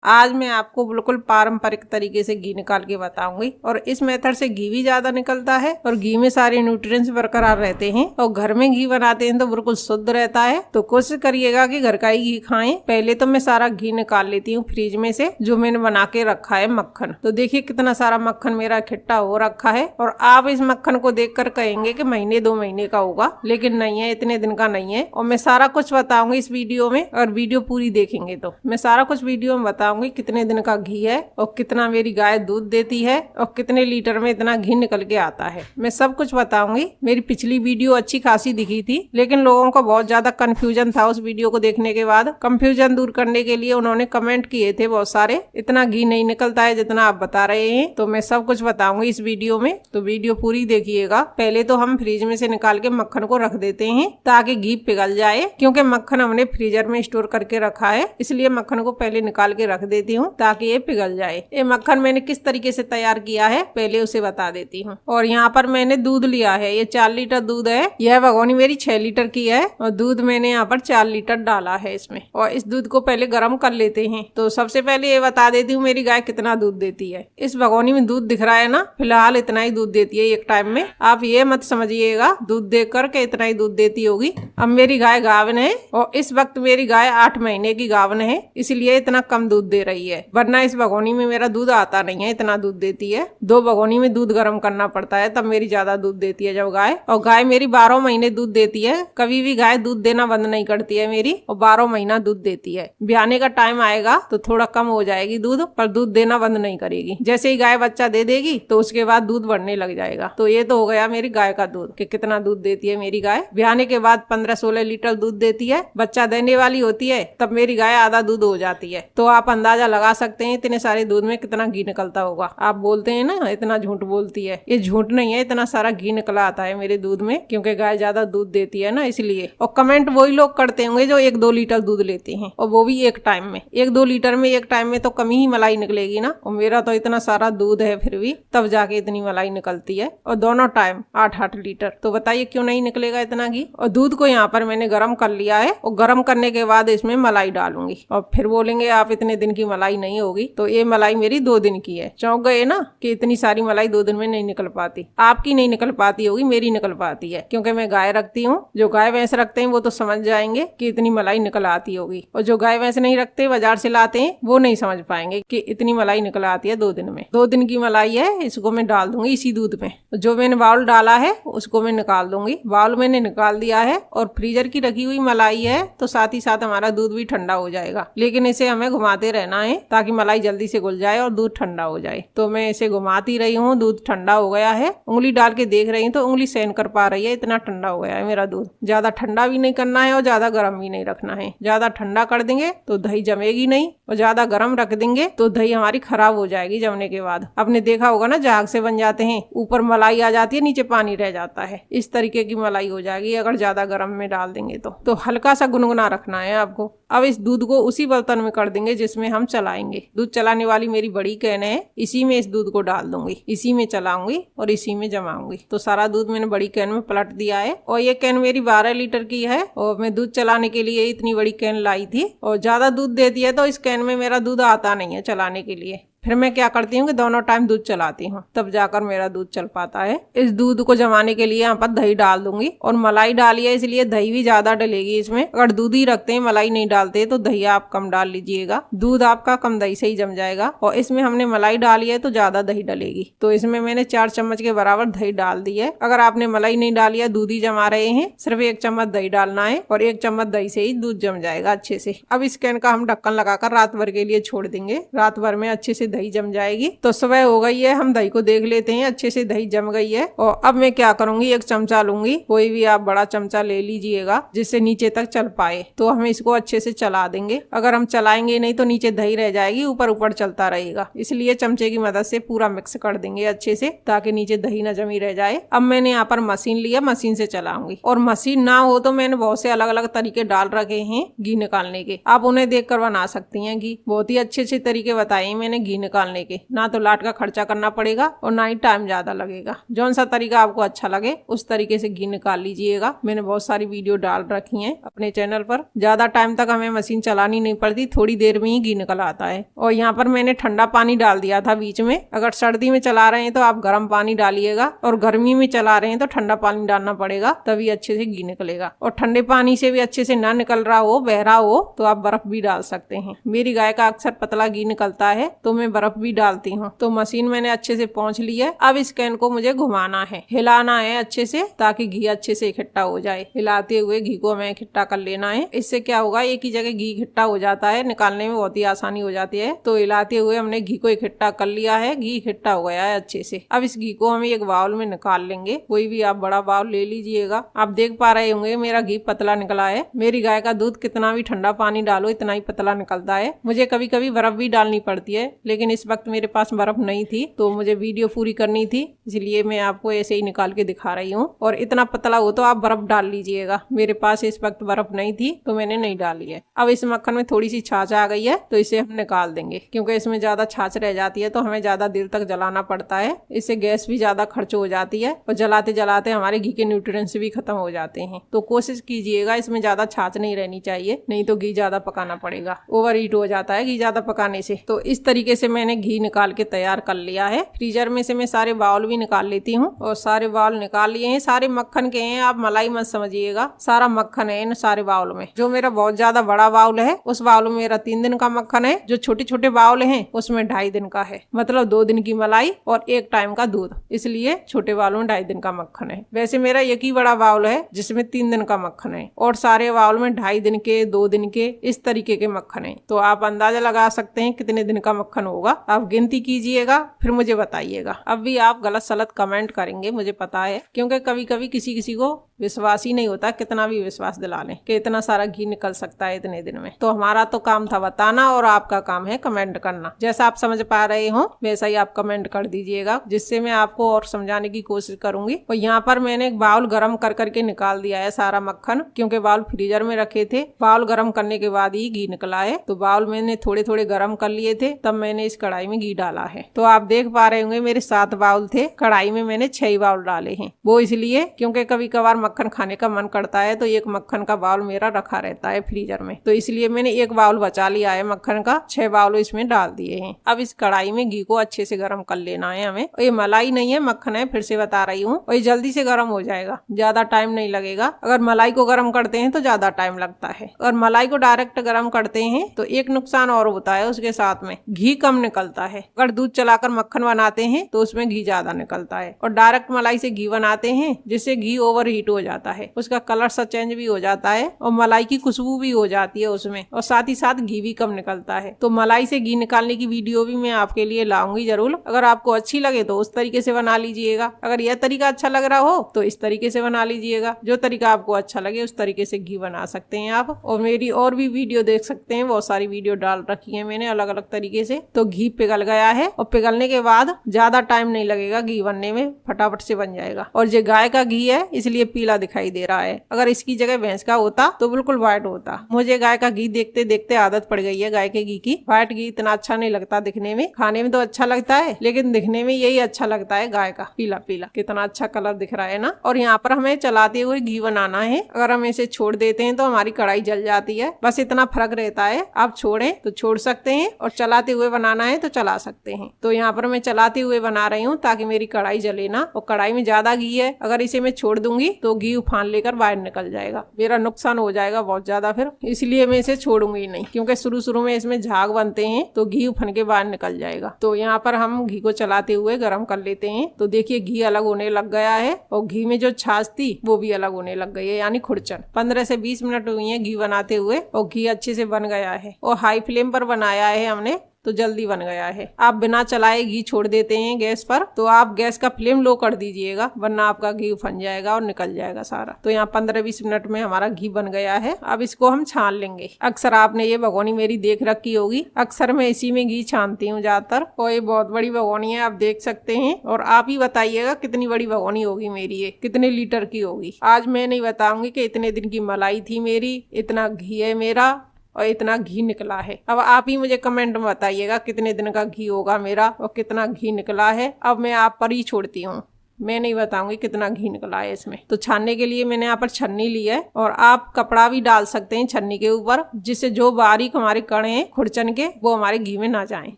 आज मैं आपको बिल्कुल पारंपरिक तरीके से घी निकाल के बताऊंगी और इस मेथड से घी भी ज्यादा निकलता है और घी में सारे न्यूट्रिएंट्स बरकरार रहते हैं और घर में घी बनाते हैं तो बिल्कुल शुद्ध रहता है। तो कोशिश करिएगा कि घर का ही घी खाएं। पहले तो मैं सारा घी निकाल लेती हूँ फ्रिज में से, जो मैंने बना के रखा है मक्खन। तो देखिए कितना सारा मक्खन मेरा इकट्ठा हो रखा है और आप इस मक्खन को देखकर कहेंगे कि महीने 2 महीने का होगा, लेकिन नहीं है, इतने दिन का नहीं है। और मैं सारा कुछ बताऊंगी इस वीडियो में, और वीडियो पूरी देखेंगे तो मैं सारा कुछ वीडियो में बताऊंगी कितने दिन का घी है और कितना मेरी गाय दूध देती है और कितने लीटर में इतना घी निकल के आता है। मैं सब कुछ बताऊंगी। मेरी पिछली वीडियो अच्छी खासी दिखी थी, लेकिन लोगों को बहुत ज्यादा कंफ्यूजन था उस वीडियो को देखने के बाद। कंफ्यूजन दूर करने के लिए उन्होंने कमेंट किए थे बहुत सारे, इतना घी नहीं निकलता है जितना आप बता रहे हैं। तो मैं सब कुछ बताऊंगी इस वीडियो में, तो वीडियो पूरी देखिएगा। पहले तो हम फ्रिज में से निकाल के मक्खन को रख देते हैं ताकि घी पिघल जाए, क्योंकि मक्खन हमने फ्रीजर में स्टोर करके रखा है, इसलिए मक्खन को पहले निकाल के रख देती हूँ ताकि ये पिघल जाए। ये मक्खन मैंने किस तरीके से तैयार किया है पहले उसे बता देती हूँ। और यहाँ पर मैंने दूध लिया है, ये 4 लीटर दूध है। यह भगोनी मेरी 6 लीटर की है और दूध मैंने यहाँ पर 4 लीटर डाला है इसमें। और इस दूध को पहले गर्म कर लेते हैं। तो सबसे पहले ये बता देती हूँ मेरी गाय कितना दूध देती है। इस भगोनी में दूध दिख रहा है ना, फिलहाल इतना ही दूध देती है एक टाइम में। आप ये मत समझिएगा दूध देख करके इतना ही दूध देती होगी। अब मेरी गाय गावन है और इस वक्त मेरी गाय 8 महीने की गावन है, इसलिए इतना कम दूध दे रही है, वरना इस भगोनी में मेरा दूध आता नहीं है, इतना दूध देती है। 2 भगोनी में दूध गर्म करना पड़ता है, तब मेरी ज्यादा दूध देती है जब गाय। और गाय मेरी 12 महीने दूध देती है, कभी भी गाय दूध देना बंद नहीं करती है मेरी, और 12 महीना दूध देती है। ब्याने का टाइम आएगा तो थोड़ा कम हो जाएगी दूध, पर दूध देना बंद नहीं करेगी। जैसे ही गाय बच्चा दे देगी तो उसके बाद दूध बढ़ने लग जाएगा। तो ये तो हो गया मेरी गाय का दूध कि कितना दूध देती है मेरी गाय। ब्याने के बाद 15-16 लीटर दूध देती है। बच्चा देने वाली होती है तब मेरी गाय आधा दूध हो जाती है। तो आप अंदाजा लगा सकते हैं इतने सारे दूध में कितना घी निकलता होगा। आप बोलते हैं ना इतना झूठ बोलती है, ये झूठ नहीं है, इतना सारा घी निकला आता है मेरे दूध में, क्योंकि गाय ज्यादा दूध देती है ना, इसलिए। और कमेंट वही लोग करते होंगे जो 1-2 लीटर दूध लेते हैं, और वो भी एक टाइम में। 1-2 लीटर में एक टाइम में तो कम ही मलाई निकलेगी ना, और मेरा तो इतना सारा दूध है फिर भी तब जाके इतनी मलाई निकलती है, और दोनों टाइम 8-8 लीटर। तो बताइए क्यों नहीं निकलेगा इतना घी। और दूध को यहाँ पर मैंने गर्म कर लिया है, और गर्म करने के बाद इसमें मलाई डालूंगी। और फिर बोलेंगे आप इतने दिन की मलाई नहीं होगी, तो ये मलाई मेरी 2 दिन की है। चौंक गए ना कि इतनी सारी मलाई 2 दिन में नहीं निकल पाती। आपकी नहीं निकल पाती होगी, मेरी निकल पाती है, क्योंकि मैं गाय रखती हूँ। जो गाय भैंस रखते हैं वो तो समझ जाएंगे कि इतनी मलाई निकल आती होगी, और जो गाय भैंस नहीं रखते बाजार से लाते हैं वो नहीं समझ पाएंगे कि इतनी मलाई निकल आती है 2 दिन में। 2 दिन की मलाई है, इसको मैं डाल दूंगी इसी दूध में। जो मैंने बाउल डाला है उसको मैं निकाल दूंगी। बाउल मैंने निकाल दिया है, और फ्रीजर की रखी हुई मलाई है तो साथ ही साथ हमारा दूध भी ठंडा हो जाएगा, लेकिन इसे हमें घुमाते रहना है ताकि मलाई जल्दी से घुल जाए और दूध ठंडा हो जाए। तो मैं इसे घुमाती रही हूँ। दूध ठंडा हो गया है, उंगली डाल के देख रही हूँ तो उंगली सहन कर पा रही है, इतना ठंडा हो गया है मेरा दूध। ज्यादा ठंडा भी नहीं करना है और ज्यादा गर्म भी नहीं रखना है। ज्यादा ठंडा कर देंगे तो दही जमेगी नहीं, और ज्यादा गर्म रख देंगे तो दही हमारी खराब हो जाएगी जमने के बाद। आपने देखा होगा ना झाग से बन जाते हैं, ऊपर मलाई आ जाती है, नीचे पानी रह जाता है, इस तरीके की मलाई हो जाएगी अगर ज्यादा गर्म में डाल देंगे तो हल्का सा गुनगुना रखना है आपको। अब इस दूध को उसी बर्तन में कर देंगे जिसमें हम चलाएंगे। दूध चलाने वाली मेरी बड़ी कैन है, इसी में इस दूध को डाल दूंगी, इसी में चलाऊंगी और इसी में जमाऊंगी। तो सारा दूध मैंने बड़ी कैन में पलट दिया है, और ये कैन मेरी 12 लीटर की है, और मैं दूध चलाने के लिए इतनी बड़ी कैन लाई थी। और ज्यादा दूध देती है तो इस कैन में मेरा दूध आता नहीं है चलाने के लिए। फिर मैं क्या करती हूँ कि दोनों टाइम दूध चलाती हूँ, तब जाकर मेरा दूध चल पाता है। इस दूध को जमाने के लिए यहाँ पर दही डाल दूंगी, और मलाई डाली है इसलिए दही भी ज्यादा डलेगी इसमें। अगर दूध ही रखते हैं मलाई नहीं डालते तो दही आप कम डाल लीजिएगा, दूध आपका कम दही से ही जम जाएगा। और इसमें हमने मलाई डाली है तो ज्यादा दही डलेगी, तो इसमें मैंने 4 चम्मच के बराबर दही डाल दी है। अगर आपने मलाई नहीं डाली है, दूध ही जमा रहे हैं, सिर्फ 1 चम्मच दही डालना है, और 1 चम्मच दही से ही दूध जम जाएगा अच्छे से। अब इस कैन का हम ढक्कन लगाकर रात भर के लिए छोड़ देंगे। रात भर में अच्छे से दही जम जाएगी। तो सुबह हो गई है, हम दही को देख लेते हैं, अच्छे से दही जम गई है। और अब मैं क्या करूंगी, 1 चमचा लूंगी, कोई भी आप बड़ा चमचा ले लीजिएगा जिससे नीचे तक चल पाए। तो हम इसको अच्छे से चला देंगे। अगर हम चलाएंगे नहीं तो नीचे दही रह जाएगी, ऊपर ऊपर चलता रहेगा, इसलिए चमचे की मदद से पूरा मिक्स कर देंगे अच्छे से, ताकि नीचे दही न जमी रह जाए। अब मैंने यहाँ पर मशीन लिया, मशीन से चलाऊंगी। और मशीन ना हो तो मैंने बहुत से अलग अलग तरीके डाल रखे हैं घी निकालने के, आप उन्हें देख कर बना सकती हैं। घी बहुत ही अच्छे अच्छे तरीके बताए मैंने घी निकालने के, ना तो लाट का खर्चा करना पड़ेगा और ना ही टाइम ज्यादा लगेगा। जौन सा तरीका आपको अच्छा लगे उस तरीके से घी निकाल लीजिएगा। मैंने बहुत सारी वीडियो डाल रखी हैं अपने चैनल पर। ज्यादा टाइम तक हमें मशीन चलानी नहीं पड़ती, थोड़ी देर में ही घी निकल आता है। और यहाँ पर मैंने ठंडा पानी डाल दिया था बीच में। अगर सर्दी में चला रहे हैं तो आप गर्म पानी डालिएगा और गर्मी में चला रहे हैं तो ठंडा पानी डालना पड़ेगा, तभी अच्छे से घी निकलेगा। और ठंडे पानी से भी अच्छे से ना निकल रहा हो, बह रहा हो, तो आप बर्फ भी डाल सकते हैं। मेरी गाय का अक्सर पतला घी निकलता है तो मैं बर्फ भी डालती हूँ। तो मशीन मैंने अच्छे से पोंछ ली है। अब इस कैन को मुझे घुमाना है, हिलाना है अच्छे से, ताकि घी अच्छे से इकट्ठा हो जाए। हिलाते हुए घी को हमें इकट्ठा कर लेना है। इससे क्या होगा, एक ही जगह घी इकट्ठा हो जाता है, निकालने में बहुत ही आसानी हो जाती है। तो हिलाते हुए हमने घी को इकट्ठा कर लिया है, घी इकट्ठा हो गया है अच्छे से। अब इस घी को हम एक बाउल में निकाल लेंगे। कोई भी आप बड़ा बाउल ले लीजिएगा। आप देख पा रहे होंगे मेरा घी पतला निकला है। मेरी गाय का दूध कितना भी ठंडा पानी डालो इतना ही पतला निकलता है। मुझे कभी कभी बर्फ भी डालनी पड़ती है, लेकिन इस वक्त मेरे पास बर्फ नहीं थी तो मुझे वीडियो पूरी करनी थी, इसलिए मैं आपको ऐसे ही निकाल के दिखा रही हूँ। और इतना पतला हो तो आप बर्फ डाल लीजिएगा। मेरे पास इस वक्त बर्फ नहीं थी तो मैंने नहीं डाली है। अब इस मक्खन में थोड़ी सी छाछ आ गई है तो इसे हम निकाल देंगे, क्योंकि इसमें ज्यादा छाछ रह जाती है तो हमें ज्यादा देर तक जलाना पड़ता है। इससे गैस भी ज्यादा खर्च हो जाती है और जलाते जलाते हमारे घी के न्यूट्रिएंट्स भी खत्म हो जाते हैं। तो कोशिश कीजिएगा इसमें ज्यादा छाछ नहीं रहनी चाहिए, नहीं तो घी ज्यादा पकाना पड़ेगा। ओवर हीट हो जाता है घी ज्यादा पकाने से। तो इस तरीके से मैंने घी निकाल के तैयार कर लिया है। फ्रीजर में से मैं सारे बाउल भी निकाल लेती हूँ और सारे बाउल निकाल लिए हैं। सारे मक्खन के हैं, आप मलाई मत समझिएगा, सारा मक्खन है इन सारे बाउल में। जो मेरा बहुत ज्यादा बड़ा बाउल है उस बाउल में मेरा 3 दिन का मक्खन है। जो छोटे छोटे बाउल हैं उसमें 2.5 दिन का है, मतलब 2 दिन की मलाई और 1 टाइम का दूध, इसलिए छोटे बाउल में 2.5 दिन का मक्खन है। वैसे मेरा एक ही बड़ा बाउल है जिसमें 3 दिन का मक्खन है और सारे बाउल में 2.5 दिन के, 2 दिन के, इस तरीके के मक्खन है। तो आप अंदाजा लगा सकते हैं कितने दिन का मक्खन होगा। आप गिनती कीजिएगा फिर मुझे बताइएगा। अब भी आप गलत सलत कमेंट करेंगे मुझे पता है, क्योंकि कभी कभी किसी किसी को विश्वास ही नहीं होता, कितना भी विश्वास दिला लें कि इतना सारा घी निकल सकता है इतने दिन में। तो हमारा तो काम था बताना और आपका काम है कमेंट करना। जैसा आप समझ पा रहे हो वैसा ही आप कमेंट कर दीजिएगा, जिससे मैं आपको और समझाने की कोशिश करूंगी। और यहाँ पर मैंने एक बाउल गर्म कर करके निकाल दिया है सारा मक्खन, क्योंकि बाउल फ्रीजर में रखे थे। बाउल गर्म करने के बाद ही घी निकला है। तो बाउल मैंने थोड़े थोड़े गर्म कर लिए थे, तब मैंने इस कढ़ाई में घी डाला है। तो आप देख पा रहे होंगे मेरे 7 बाउल थे, कढ़ाई में मैंने 6 बाउल डाले हैं। वो इसलिए क्योंकि कभी कभार मक्खन खाने का मन करता है तो एक मक्खन का बाउल मेरा रखा रहता है फ्रीजर में, तो इसलिए मैंने 1 बाउल बचा लिया है मक्खन का, 6 बाउल इसमें डाल दिए हैं। अब इस कढ़ाई में घी को अच्छे से गर्म कर लेना है हमें। और ये मलाई नहीं है, मक्खन है, फिर से बता रही हूँ। और ये जल्दी से गर्म हो जाएगा, ज्यादा टाइम नहीं लगेगा। अगर मलाई को गर्म करते हैं तो ज्यादा टाइम लगता है, और मलाई को डायरेक्ट गर्म करते हैं तो एक नुकसान और होता है, उसके साथ में घी कम निकलता है। अगर दूध चलाकर मक्खन बनाते हैं तो उसमें घी ज्यादा निकलता है, और डायरेक्ट मलाई से घी बनाते हैं जिससे घी ओवर हीट हो जाता है, उसका कलर सा चेंज भी हो जाता है और मलाई की खुशबू भी हो जाती है उसमें, और साथ ही साथ घी भी कम निकलता है। तो मलाई से घी निकालने की वीडियो भी मैं आपके लिए लाऊंगी जरूर। अगर आपको अच्छी लगे तो उस तरीके से बना लीजिएगा, अगर यह तरीका अच्छा लग रहा हो तो इस तरीके से बना लीजिएगा। जो तरीका आपको अच्छा लगे उस तरीके से घी बना सकते हैं आप। और मेरी और भी वीडियो देख सकते हैं, बहुत सारी वीडियो डाल रखी है मैंने अलग अलग तरीके से। तो घी पिघल गया है, और पिघलने के बाद ज्यादा टाइम नहीं लगेगा घी बनने में, फटाफट से बन जाएगा। और ये गाय का घी है इसलिए पीला दिखाई दे रहा है, अगर इसकी जगह भैंस का होता तो बिल्कुल व्हाइट होता। मुझे गाय का घी देखते देखते आदत पड़ गई है गाय के घी की। व्हाइट घी इतना अच्छा नहीं लगता दिखने में, खाने में तो अच्छा लगता है लेकिन दिखने में यही अच्छा लगता है गाय का पीला पीला। कितना अच्छा कलर दिख रहा है ना। और यहाँ पर हमें चलाते हुए घी बनाना है, अगर हम इसे छोड़ देते हैं तो हमारी कढ़ाई जल जाती है, बस इतना फर्क रहता है। आप छोड़ें तो छोड़ सकते हैं और चलाते हुए बनाना है तो चला सकते हैं। तो यहाँ पर मैं चलाते हुए बना रही हूँ ताकि मेरी कढ़ाई जले ना। और कढ़ाई में ज्यादा घी है, अगर इसे मैं छोड़ दूंगी तो घी उफान लेकर बाहर निकल जाएगा, मेरा नुकसान हो जाएगा बहुत ज्यादा फिर, इसलिए मैं इसे छोड़ूंगी नहीं, क्योंकि शुरू में इसमें झाग बनते हैं तो घी उफन के बाहर निकल जाएगा। तो यहाँ पर हम घी को चलाते हुए गर्म कर लेते हैं। तो देखिए घी अलग होने लग गया है और घी में जो छाछ थी वो भी अलग होने लग गई है, यानी खुरचन। 15 से 20 मिनट हुई है घी बनाते हुए और घी अच्छे से बन गया है। और हाई फ्लेम पर बनाया है हमने तो जल्दी बन गया है। आप बिना चलाए घी छोड़ देते हैं गैस पर तो आप गैस का फ्लेम लो कर दीजिएगा, वरना आपका घी उफन जाएगा और निकल जाएगा सारा। तो यहाँ 15-20 मिनट में हमारा घी बन गया है। अब इसको हम छान लेंगे। अक्सर आपने ये भगोनी मेरी देख रखी होगी, अक्सर मैं इसी में घी छानती हूँ ज्यादातर। और ये बहुत बड़ी भगोनी है, आप देख सकते हैं। और आप ही बताइएगा कितनी बड़ी भगोनी होगी मेरी, ये कितने लीटर की होगी। आज मैं नहीं बताऊंगी कि इतने दिन की मलाई थी मेरी, इतना घी है मेरा, और इतना घी निकला है। अब आप ही मुझे कमेंट में बताइएगा कितने दिन का घी होगा मेरा और कितना घी निकला है। अब मैं आप पर ही छोड़ती हूँ, मैं नहीं बताऊंगी कितना घी निकला है इसमें। तो छानने के लिए मैंने यहाँ पर छन्नी ली है और आप कपड़ा भी डाल सकते हैं छन्नी के ऊपर, जिससे जो बारीक हमारे कण हैं खुरचन के वो हमारे घी में ना जाएं।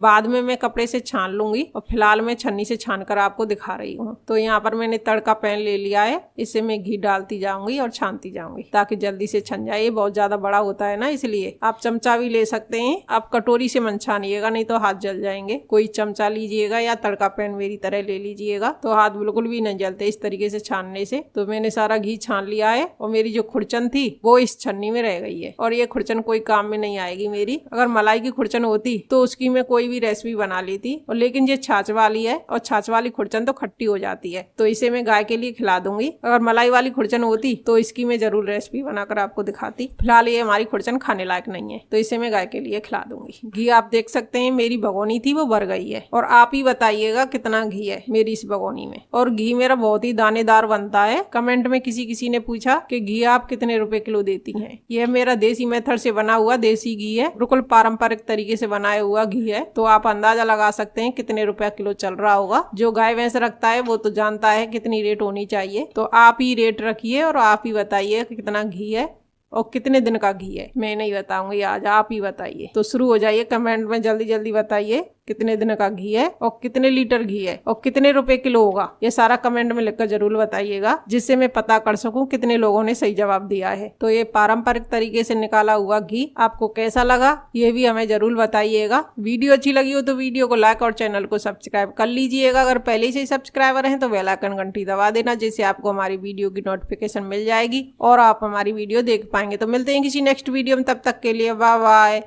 बाद में मैं कपड़े से छान लूंगी और फिलहाल मैं छन्नी से छान कर आपको दिखा रही हूँ। तो यहाँ पर मैंने तड़का पैन ले लिया है, इससे मैं घी डालती जाऊंगी और छानती जाऊंगी ताकि जल्दी से छन जाए। ये बहुत ज्यादा बड़ा होता है ना, इसलिए आप चमचा भी ले सकते हैं। आप कटोरी से मन छानिएगा, नहीं तो हाथ जल जाएंगे। कोई चमचा लीजिएगा या तड़का पैन मेरी तरह ले लीजिएगा, तो हाथ बिल्कुल भी नहीं जलते इस तरीके से छानने से। तो मैंने सारा घी छान लिया है और मेरी जो खुरचन थी वो इस छन्नी में रह गई है। और ये खुरचन कोई काम में नहीं आएगी मेरी। अगर मलाई की खुरचन होती तो उसकी मैं कोई भी रेसिपी बना लेती, और लेकिन ये छाछ वाली है और छाछ वाली खुरचन तो खट्टी हो जाती है, तो इसे मैं गाय के लिए खिला दूंगी। अगर मलाई वाली खुरचन होती तो इसकी मैं जरूर रेसिपी बनाकर आपको दिखाती। फिलहाल ये हमारी खुरचन खाने लायक नहीं है, तो इसे मैं गाय के लिए खिला दूंगी। घी आप देख सकते हैं मेरी भगोनी थी वो भर गई है, और आप ही बताइएगा कितना घी है मेरी इस भगोनी में। और घी मेरा बहुत ही दानेदार बनता है। कमेंट में किसी ने पूछा कि घी आप कितने रुपए किलो देती हैं। यह मेरा देसी मेथड से बना हुआ देसी घी है, बिल्कुल पारंपरिक तरीके से बनाया हुआ घी है। तो आप अंदाजा लगा सकते हैं कितने रुपया किलो चल रहा होगा। जो गाय भैंस रखता है वो तो जानता है कितनी रेट होनी चाहिए। तो आप ही रेट रखिए और आप ही बताइए कि कितना घी है और कितने दिन का घी है। मैं नहीं बताऊंगी आज, आप ही बताइए। तो शुरू हो जाइए, कमेंट में जल्दी जल्दी बताइए कितने दिन का घी है और कितने लीटर घी है और कितने रुपए किलो होगा। ये सारा कमेंट में लिखकर जरूर बताइएगा, जिससे मैं पता कर सकूं कितने लोगों ने सही जवाब दिया है। तो ये पारंपरिक तरीके से निकाला हुआ घी आपको कैसा लगा ये भी हमें जरूर बताइएगा। वीडियो अच्छी लगी हो तो वीडियो को लाइक और चैनल को सब्सक्राइब कर लीजिएगा। अगर पहले से ही सब्सक्राइबर हैं तो बेल आइकन घंटी दबा देना, जिससे आपको हमारी वीडियो की नोटिफिकेशन मिल जाएगी और आप हमारी वीडियो देख पाएंगे। तो मिलते हैं किसी नेक्स्ट वीडियो में, तब तक के लिए बाय बाय।